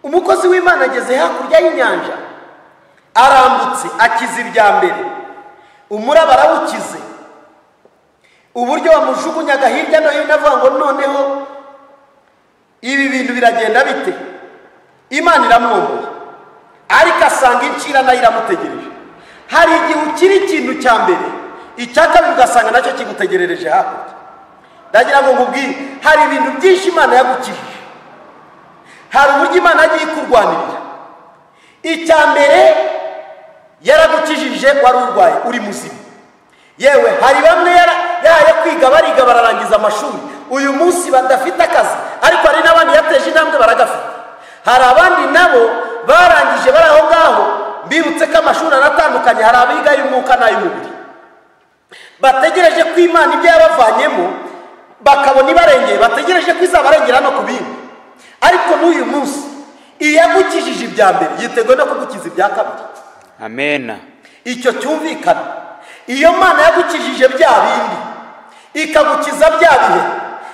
umukozi w'Imana ageze hakurya y'inyanja, arambutse akiza ibya mbere, umuraba arawukize, uburyo bamujugunyaga hirya no hino avuga ngo noneho ibi bintu biragenda bite, Imana iramwomboye, ariko asanga incira nayo iramutegereje. Hari igihe ukiri ikintu cya mbere, icya kabiri ugasanga nacyo kigutegerereje hakurya. Ndagira ngo nkubwire, hari ibintu byinshi Imana yagukijije, hari uburyo Imana yagiye ikurwanirira. Icya mbere yaragukijije wari urwaye uri muzima. Yewe hari bamwe yahaye kwiga bariga bararangiza amashuri, uyu munsi badafite akazi, ariko hari n'abandi yateje intambwe baragafite. Hari abandi nabo barangije bari aho ngaho, mbibutse ko amashuri aratandukanye, hari abiga y'umwuka n'ay'umubiri, bategereje ko Imana ibyo yabavanyemo bakabona ibarengeye, bategereje ko izabarengera no ku bindi. Ariko n'uyu munsi iyagukijije ibya mbere yiteguye no kugukiza ibya kabiri. Amen. Icyo cyumvikana. Iyo Mana yagukijije bya bindi, ikagukiza bya bihe,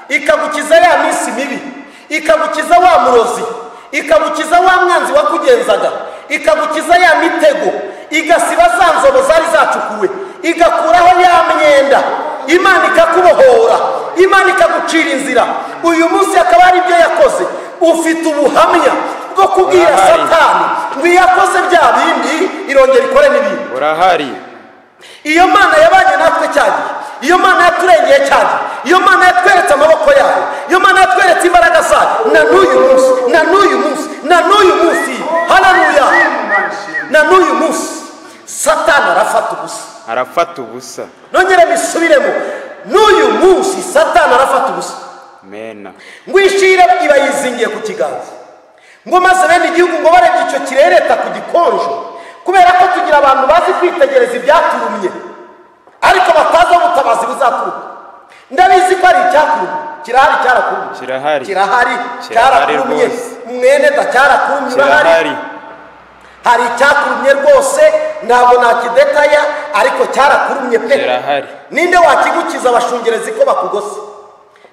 ikagukiza ya minsi mibi, ikagukiza wa murozi, ikagukiza wa mwanzi wakugenzaga, ikagukiza ya mitego, igasiba za nzobo zari zacukuwe, igakuraho ya myenda, Imana ikakubohora, Imana ikagucira inzira. Uyu munsi akaba ari ibyo yakoze. Ufite ubuhamya bwo kubwira Satani ngo yakoze bya bindi irongera ikore n'ibindi. Urahari. Iyo Mana yabanye natwe cyane, iyo Mana yaturengeye cyane, iyo Mana yatweretse amaboko yayo, iyo Mana yatweretse imbaraga zayo, na n'uyu munsi, na n'uyu munsi, na n'uyu munsi, haleluya, na n'uyu munsi Satani arafata ubusa. Arafata ubusa. Nongere bisubiremo, n'uyu munsi Satani arafata ubusa. Amen. Ngo ishira iba yizingiye ku kiganza, ngo maze bene igihugu ngo barebye icyo kirereta ku gikonjo, kubera ko tugira abantu bazi kwitegereza ibyaturumye ariko batazi ubutabazi buzaturuka. Ndabizi ko ari icyakurumye, kirahari, cyarakurumye, kirahari, cyarakurumye, mwene da cyarakurumye, urahari. Hari icyakurumye rwose, ntabwo nakidetaya, ariko cyarakurumye pe. Ninde wakigukiza abashungerezi ko bakugose?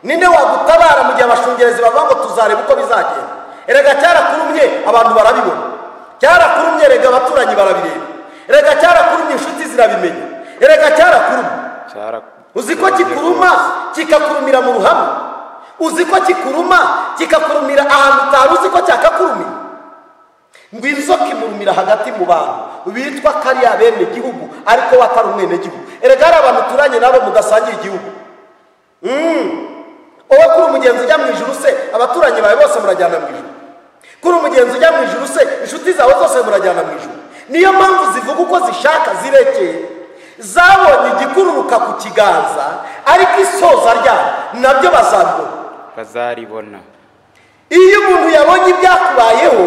Ninde wagutabara mu gihe abashungerezi bavuga ngo tuzareba uko bizagenda? Erega cyarakurumye, abantu barabibona. Cyarakurumye, erega abaturanyi barabireba. Erega cyarakurumye, inshuti zirabimenya. Erega cyarakurumye. Uzi ko kikuruma kikakurumira mu ruhame? Uzi ko kikuruma kikakurumira ahantu utari uzi ko cyakakurumira? Ngo inzoka imurumira hagati mu bantu bitwa kariya bene gihugu, ariko watari umwene gihugu. Erega hari abantu turanye nabo mudasangiye igihugu. Owe kuri umugenzi ujya mu ijuru se, abaturanyi bawe bose murajyana mu ijuru? Kuri umugenzi ujya mu ijuru se, inshuti zawe zose murajyana mu ijuru? Niyo mpamvu zivuga uko zishaka zirekeye, zabonye igikururuka ku kiganza, ariko isoza ryayo nabyo bazaribona. Iyo umuntu yabonye ibyakubayeho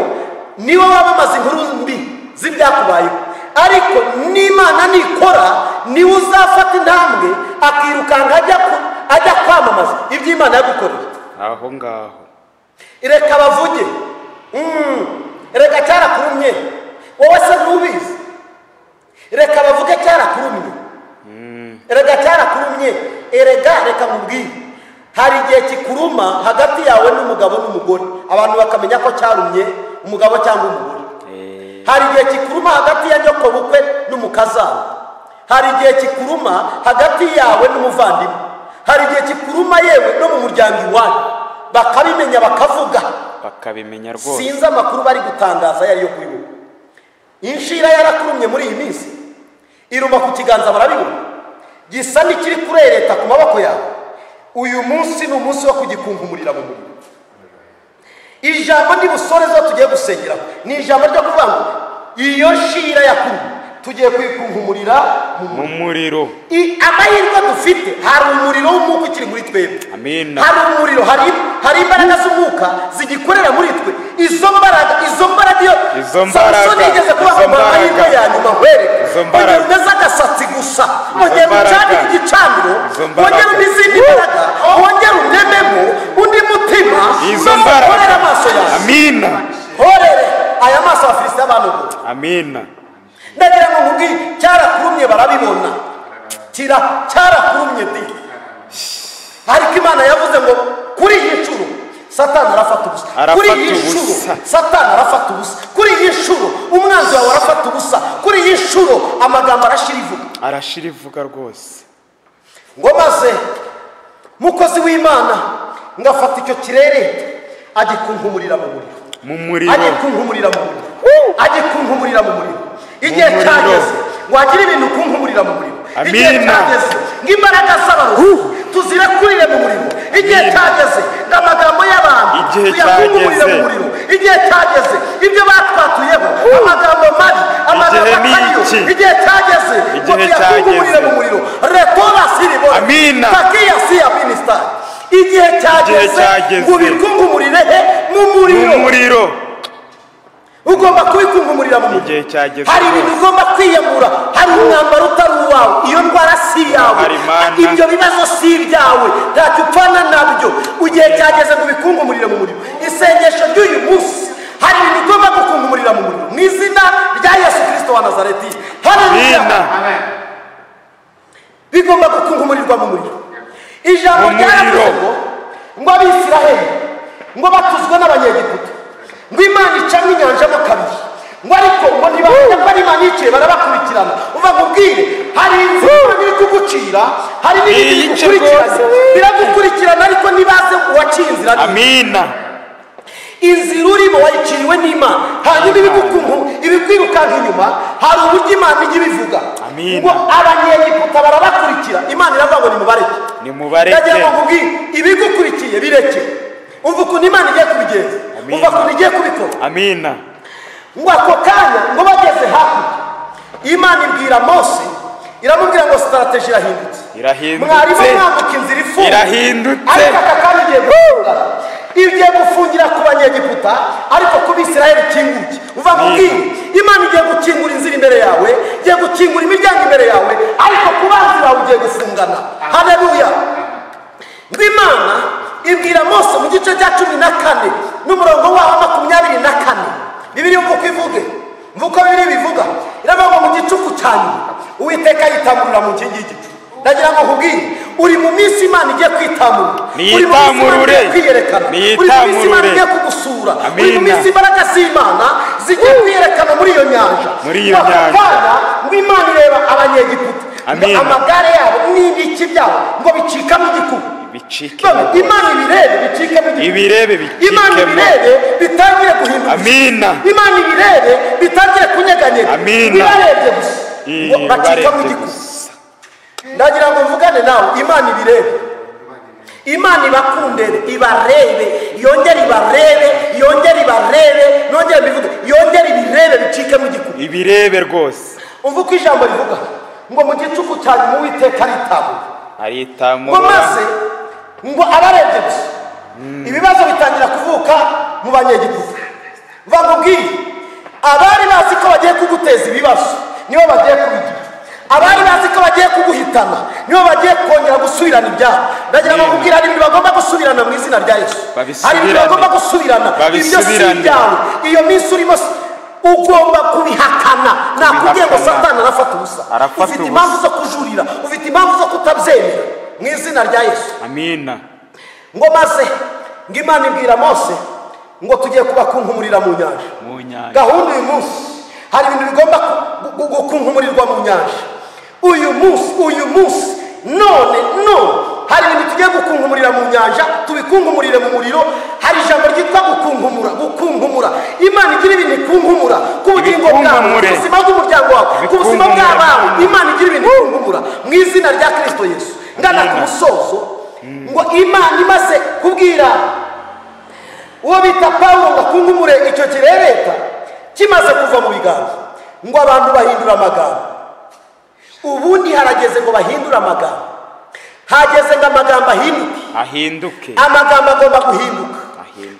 niwe wabamaze inkuru mbi z'ibyakubayeho, ariko n'Imana nikora niwe uzafata intambwe akirukanga ajya kwamamaza ibyo Imana yagukoreye aho ngaho. Reka bavuge, reka cyarakurumye, wowe se ntubizi? Reka bavuge cyarakurumye, reka cyarakurumye. Erega reka mubwire, hari igihe kikuruma hagati yawe n'umugabo n'umugore, abantu bakamenya ko cyarumye umugabo cyangwa umugore. Hari igihe kikuruma hagati ya nyoko bukwe n'umukazana, hari igihe kikuruma hagati yawe n'umuvandimwe, hari igihe kikuruma yewe no mu muryango iwanyu, bakabimenya bakavuga, bakabimenya rwose. Sinzi amakuru bari gutangaza yari yo kuri wowe. Inshira yarakurumye muri iyi minsi, iruma ku kiganza barabibona, gisa n'ikiri kurereta ku maboko yawe. Uyu munsi ni umunsi wo kugikunkumurira mu muriro. Ijambo ndibusore zo tugiye gusengeraho ni ijambo ryo kuvuga ngo iyo nshira yakurumye tugiye kwikunkumurira mu muriro. Amahirwe dufite, hari umuriro w'umwuka ukiri muri twebwe. Amen. Hari umuriro, hari imbaraga z'umwuka zigikorera muri twe. Izo mbaraga iyo Samson yigeze kuba mu mahirwe ya nyuma nkwereke, ongera umeze agasatsi gusa, ongera ucane igicaniro, ongera n'izindi mbaraga, ongera undememo undi mutima, izo mbaraga korera amaso yawe. Amina. Horere aya maso afite abantu. Amina. Ndagira ngo nkubwire, cyarakurumye barabibona, cyarakurumye di. Ariko Imana yavuze ngo kuri iyi ncuro satani arafata ubusa. Kuri iyi nshuro satani arafata ubusa. Kuri iyi nshuro umwanzi wawe arafata ubusa. Kuri iyi nshuro amagambo arashira ivuga rwose. Ngo maze mukozi w'Imana ngafata icyo kirere agikunkumurira mu muriro. Agikunkumurira mu muriro. Igihe cyageze ngo agire ibintu kunkumurira mu muriro. Igihe cyageze ngo imbaraga z'abantu tuzirekurire mu muriro. Igihe cyageze ngo amagambo y'abantu tuyakunkumurire mu muriro. Igihe cyageze ibyo batwatuyeho amagambo mabi, amagambo atariyo. Igihe cyageze ngo tuyakunkumurire mu muriro. Retora siribo takiya siya minister. Igihe cyageze ngo bikunkumurire mu muriro. Ugomba kubikunkumurira mu muriro. Hari ibintu ugomba kwiyamura. Hari umwambaro utari uwawe. Iyo ndwara si yawe. Ibyo bibazo si ibyawe. Ntacyo upfana nabyo. Igihe cyageze ngo bikunkumurire mu muriro. Isengesho ry'uyu munsi hari ibintu ugomba gukunkumurira mu muriro mu izina rya Yesu Kristo wa Nazareti. Haleluya. Bigomba gukungumurirwa mu muriro. Ijambo ryaravuze ngo Abisiraheli ngo batuzwe n'Abanyegiputa ngo Imana icamo inyanja mo kabiri ngo ariko ngo ntibamenya ko ari Imana yicaye barabakurikirana. Uva mubwire hari inzira iri kugucira, hari n'ibindi gukurikirana biragukurikirana ariko ntibaze uwaciye inzira. Amina. Inzira urimo wayiciriwe n'Imana, hanyuma ibikwirukanka inyuma hari uburyo Imana ijya ibivuga ngo Abanyegiputa barabakurikira. Imana iravuga ngo nimubareke. Ndagira ngo nkubwire ibigukurikiye bireke. Umva ukuntu Imana igiye kubigenza, umva ukuntu igiye kubikora. Amina. Ngo ako kanya ngo bageze hakurya Imana ibwira Mose, iramubwira ngo strategy irahindutse. Mwarimu mwambuka inzira ifunze, ariko aka kanya igiye gufungana. Igiye gufungira ku Banyegiputa ariko ku Bisirayeli kinguke. Uva mubwire Imana igiye gukingura inzira imbere yawe, igiye gukingura imiryango imbere yawe, ariko ku banzi bawe ugiye gufungana. Haleluya. Ngo Imana ibwira Mose mu gice cya 14 n'umurongo wa 24. Bibiri mvuko ivuge, mvuko bibiri bivuga, iravuga mu gicuku cyane Uwiteka yitamurira mu nkingi y'igicu. Ndagira ngo nkubwire uri mu minsi Imana igiye kwitamura. Uri mu minsi kwiyerekana. Uri mu minsi Imana igiye kugusura. Uri mu minsi imbaraga z'Imana zigiye kwiyerekana muri iyo nyanja. Ngo Imana ireba Abanyegiputa amagare yabo n'ibiki byabo ngo bicikamo igikuba. Imana ibirebe bicikemo igikuba. Imana ibirebe bitangire guhinduka. Amina. Imana ibirebe bitangire kunyeganyega. Birarebye gusa ngo bacikamo igikuba. Ndagira ngo mvugane nawe, Imana ibirebe. Imana ibakundere, ibarebe, yongere ibarebe, yongere ibarebe, nongere bivuge, yongere ibirebe bicike mu gikuba. Ibirebe rwose. Umva uko ijambo rivuga ngo mu gicuku cyane mu Uwiteka aritamura. Ngo maze ngo abarebye gusa ibibazo bitangira kuvuka mu Banyegiputa. Mva nkubwire abari bazi ko bagiye kuguteza ibibazo nibo bagiye kubigira. Abari bazi ko bagiye kuguhitana nibo bagiye kongera gusubirana ibyaha. Ndagira ngo nkubwire hari ibintu bagomba gusubirana mu izina rya Yesu. Hari ibintu bagomba gusubirana. Ibyo si ibyawe. Iyo minsi urimo ugomba kubihakana. Nakubwiye ngo Satani arafata ubusa. Ufite impamvu zo kujurira, ufite impamvu zo kutabyemera mu izina rya Yesu. Amina. Ngo maze ngo Imana ibwira Mose ngo tugiye kubakunkumurira mu nyanja. Gahunda uyu munsi hari ibintu bigomba gukunkumurirwa mu nyanja. Uyu munsi none hari ibintu tugiye gukunkumurira mu nyanja, tubikunkumurire mu muriro. Hari ijambo ryitwa gukunkumura. Imana igira ibintu ikunkumura ku bugingo bwawe, ku buzima bw'umuryango wawe, ku buzima bw'abawe. Imana igira ibintu ikunkumura mu izina rya Kristo Yesu. Ngana ku musozo ngo Imana imaze kubwira uwo bita Pawulo ngo akunkumure icyo kirereta kimaze kuva mu biganza, ngo abantu bahindura amagambo. Ubundi harageze ngo bahindura amagambo. Hageze ngo amagambo ahinduke. Amagambo agomba guhinduka.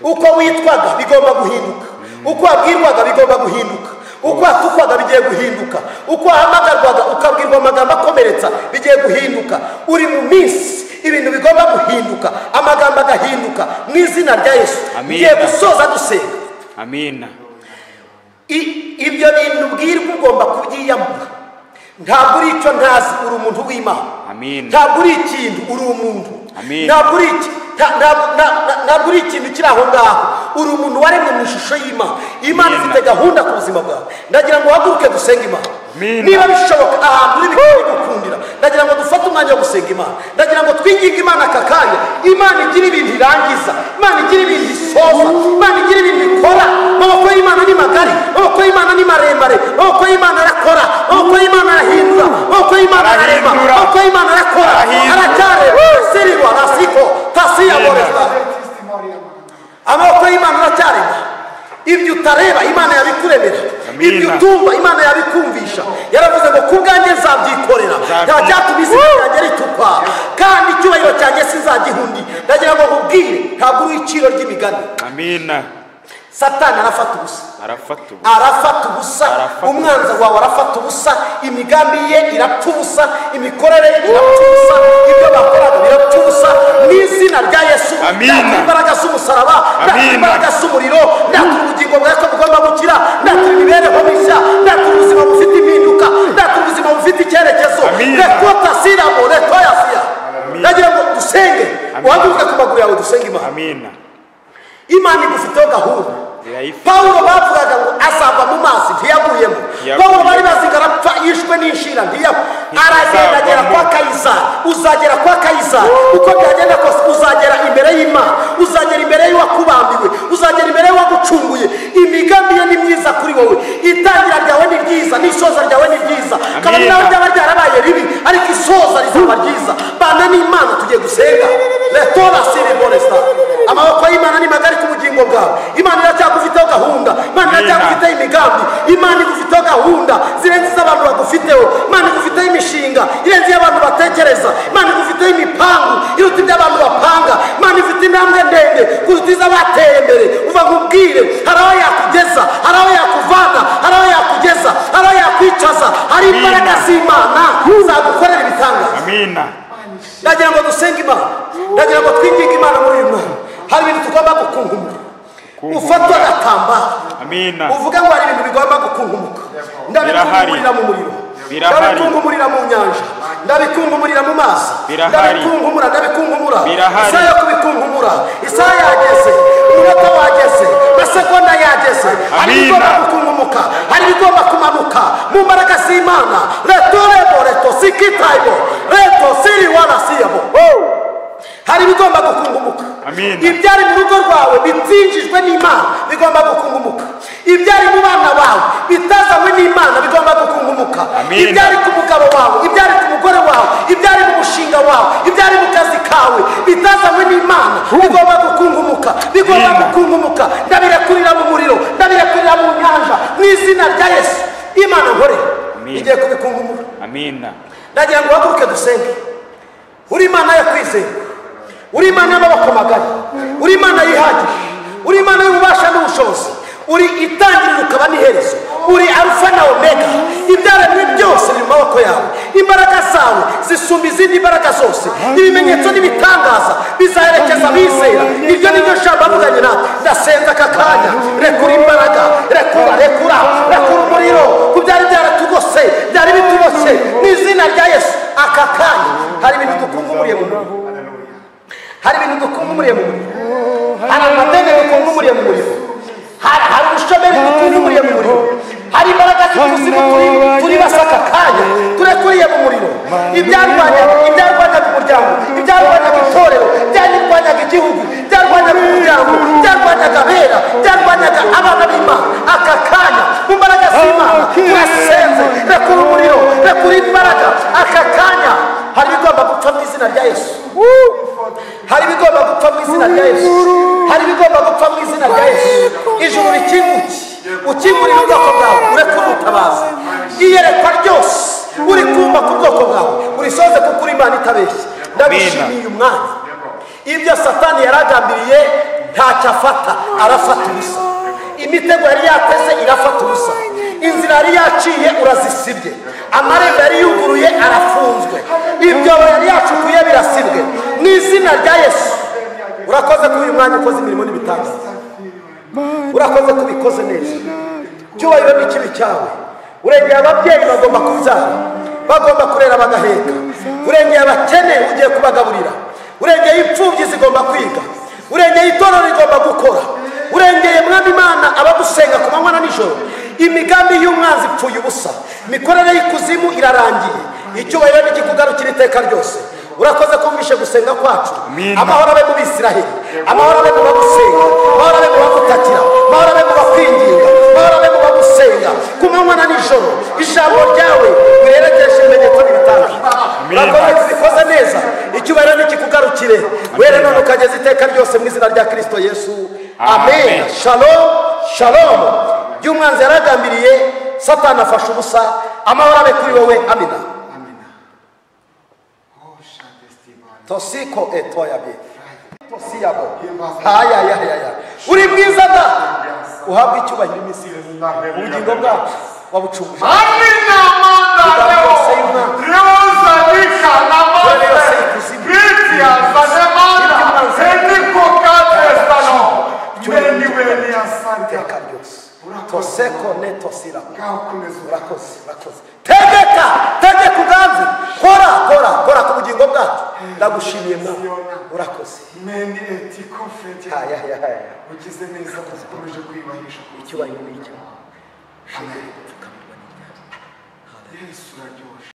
Uko witwaga bigomba guhinduka. Uko wabwirwaga bigomba guhinduka. Uko watukwaga bigiye guhinduka. Uko wahamagarwaga ukabwirwa amagambo akomeretsa bigiye guhinduka. Uri mu minsi ibintu bigomba guhinduka, amagambo agahinduka mu izina rya Yesu. Ngiye gusoza dusenga. Amina. Ibyo bintu ubwirwa ugomba kubyiyambura. Ntabwo uri icyo ntazi, uri umuntu w'Imana. Amina. Ntabwo uri ikintu, uri umuntu. Amina. Ntabwo uri iki, ntabwo uri ikintu kiri aho ngaho, uri umuntu waremwe mu ishusho y'Imana. Imana ifite gahunda ku buzima bwawe. Ndagira ngo uhaguruke dusenge Imana. Niba bishoboka ahantu uri bikundira, ndagira ngo dufate umwanya wo gusenga Imana. Ndagira ngo twinginge Imana aka kanya. Imana igira ibintu irangiza, Imana igira ibintu isoza, Imana igira ibintu ikora. Amaboko y'Imana ni magari, amaboko y'Imana ni maremare, amaboko y'Imana arakora, amaboko y'Imana arahindura, amaboko y'Imana ararema, amaboko y'Imana arakora, aracyareba. Siriwa rasiko tasiya boresta, amaboko y'Imana aracyareba. Ibyo utareba Imana yabikuremera, ibyo utumva Imana yabikumvisha. Yaravuze ngo kubwanjye nzabyikorera, nta cyatuma izina ryanjye ritukwa, kandi icyubahiro cyanjye sinzagihundi. Ndagira ngo nkubwire, ntabwo uri iciro ry'imigani. Amina. Satani arafata ubusa, umwanzi wawe arafata ubusa, imigambi ye irapfa ubusa, imikorere ye irapfa ubusa, ibyo bakoraga birapfa ubusa. Mu izina rya Yesu, ndatura imbaraga z'umusaraba, ndatura imbaraga z'umuriro, ndatura ubugingo bwawe ko bugomba gukira, ndatura imibereho mishya, ndatura ubuzima bufite impinduka, ndatura ubuzima bufite icyerekezo. Rekota siramo retoya siya. Ndagira ngo dusenge, uhaguruke ku maguru yawe dusenge Imana. Imana igufiteho gahunda. Pawulo bavugaga ngo azava mu mazi, ntiyaguyemo. Pawulo bari baziga arapfa, yishwe n'inshira, aragenda agera kwa Kayisari. Uzagera kwa Kayisari uko byagenda kose, uzagera imbere y'Imana, uzagera imbere y'uwakubambiwe, uzagera imbere y'uwagucunguye. Imigambi ye ni myiza kuri wowe, itangira ryawe ni ryiza, n'isoza ryawe ni ryiza. Kabone nawe ryaba ryarabaye ribi, ariko isoza rizaba ryiza. Bana n'Imana tugiye gusenga. Letora siri boresta. Amaboko y'Imana ni magari ku bugingo bwawe. Imana iracyagufiteho gahunda, Imana iracyagufiteho imigambi, Imana igufiteho gahunda zirenze iz'abantu bagufiteho. Imana igufiteho imishinga irenze iy'abantu batekereza. Imana igufiteho imipangu iruta ibyo abantu bapanga. Imana ifite intambwe ndende kuruta iz'abateye imbere. Uva nkubwire, hari aho yakugeza, hari aho yakuvana, hari aho yakugeza, hari aho yakwicaza. Hari imbaraga z'Imana zagukorera ibitangaza. Ndagira ngo dusenge Imana, ndagira ngo twinginge Imana muri uyu mwanya. Hari ibintu tugomba gukungumuka. Ufatwa agatambaro, uvuga ngo hari ibintu bigomba gukungumuka. Ndabikungumurira mu muriro, ndabikungumurira mu nyanja, ndabikungumurira mu mazi, ndabikungumura. Isaha yo kubikungumura, isaha yageze, umunota wageze, amasegonda yageze. Hari ibigomba gukungumuka, hari ibigomba kumanuka mu mbaraga z'Imana. Reto sikitaibo, reto siri wala siyabo. Hari ibigomba gukungumuka. Ibyari mu rugo rwawe bitinjijwe n'Imana bigomba gukungumuka. Ibyari mu bana bawe bitazanywe n'Imana bigomba gukungumuka. Ibyari ku mugabo wawe, ibyari ku mugore wawe, ibyari mu mushinga wawe, ibyari mu kazi kawe bitazanywe n'Imana bigomba gukungumuka, bigomba gukungumuka. Ndabirekurira mu muriro, ndabirekurira mu nyanja, mu izina rya Yesu. Imana nkore igiye kubikungumura. Ndagira ngo uhaguruke dusenge. Uri Imana yo kwizera, uri Imana y'amaboko magari, uri Imana yihagije, uri Imana y'ububasha n'ubushobozi, uri itangiriro ukaba n'iherezo, uri Alfa na Omega. Ibyaremwe byose biri mu maboko yawe. Imbaraga zawe zisumba izindi mbaraga zose. Ibimenyetso n'ibitangaza bizaherekeza abizera. Iryo ni ryo jambo avuganye nawe. Ndasenza aka kanya, rekura imbaraga, rekura umuriro ku byari byaratugose, byari bitubose, mu izina rya Yesu. Aka kanya hari ibintu dukungumuriye mu muriro, hari ibintu dukungumuriye mu muriro, hari amadeni dukungumuriye mu muriro, hari ubushomeri dukungumuriye mu muriro, hari imbaraga z'ikuzimu turi basaka kanya turekuriye mu muriro. Ibyarwanyaga umuryango, ibyarwanyaga itorero, ibyarwanyaga igihugu, ibyarwanyaga umuryango, ibyarwanyaga abera, ibyarwanyaga abana b'Imana. Aka kanya mu mbaraga z'Imana turasenze. Rekura umuriro, rekura imbaraga. Aka kanya hari ibigomba gupfa mu izina rya Yesu, hari ibigomba gupfa mu izina rya Yesu, hari ibigomba gupfa mu izina rya Yesu. Ijuru rikinguke, ukingurira ubwoko bwawe, urekure ubutabazi. Iyerekwa ryose uri kumva ku bwoko bwawe urisoze, kuko uri Imana itabeshya. Ndabishimiye umwanya. Ibyo Satani yaragambiriye ntacyo afata, arafata ubusa. Imitego yari yateze irafata ubusa, inzira yari yaciye urazisibye, amarembo yari yuguruye arafunzwe, ibyobo yari yacukuye birasibwe. Mu izina rya Yesu urakoze kuri uyu mwanya, ukoze imirimo n'ibitangaza, urakoze kubikoze neza. Cyubahiro n'ikibi cyawe. Urengeye ababyeyi bagomba kubyara, bagomba kurera bagaheka. Urengeye abakene ugiye kubagaburira. urengeye imfubyi zigomba kwiga, urengeye itorero rigomba gukora, urengeye mwami Imana abagusenga ku manywa na nijoro. Imigambi y'umwanzi ipfuye ubusa, imikorere y'ikuzimu irarangiye, icyubahiro n'ikikugarukira iteka ryose. Urakoze kumvishe gusenga kwacu. Amahoro abe mu Bisiraheli, amahoro abe mu bagusenga, amahoro abe mu bagutakira, amahoro abe mu bakwinginga, amahoro abe mu bagusenga ku manywa na nijoro. Ijambo ryawe wiherekeje ibimenyetso n'ibitanga. Urakoze kubikoze neza, icyubahiro n'ikikugarukire, were none ukageza iteka ryose mu izina rya Kristo Yesu. Amen. Shalom, shalom. By'umwanzi yaragambiriye, Satani afashe ubusa. Amahoro abe kuri wowe. Amina. Tosiko etoyabe tosiyabo haya uri mwiza da uhabwa icyubahiro iminsi ubugingo bwacu wabucunguje. Amina manda roza dika na manda kritia zanemanda endiko katestano weni asante karyos toseko ne tosira urakoze tegeka uganze kora ku bugingo bwacu. Ndagushimiye mwana, urakoze. Meni etiko fete ugize neza ukomeje kwibahisha icyubahiro n'icyo. Yesu araryoshye.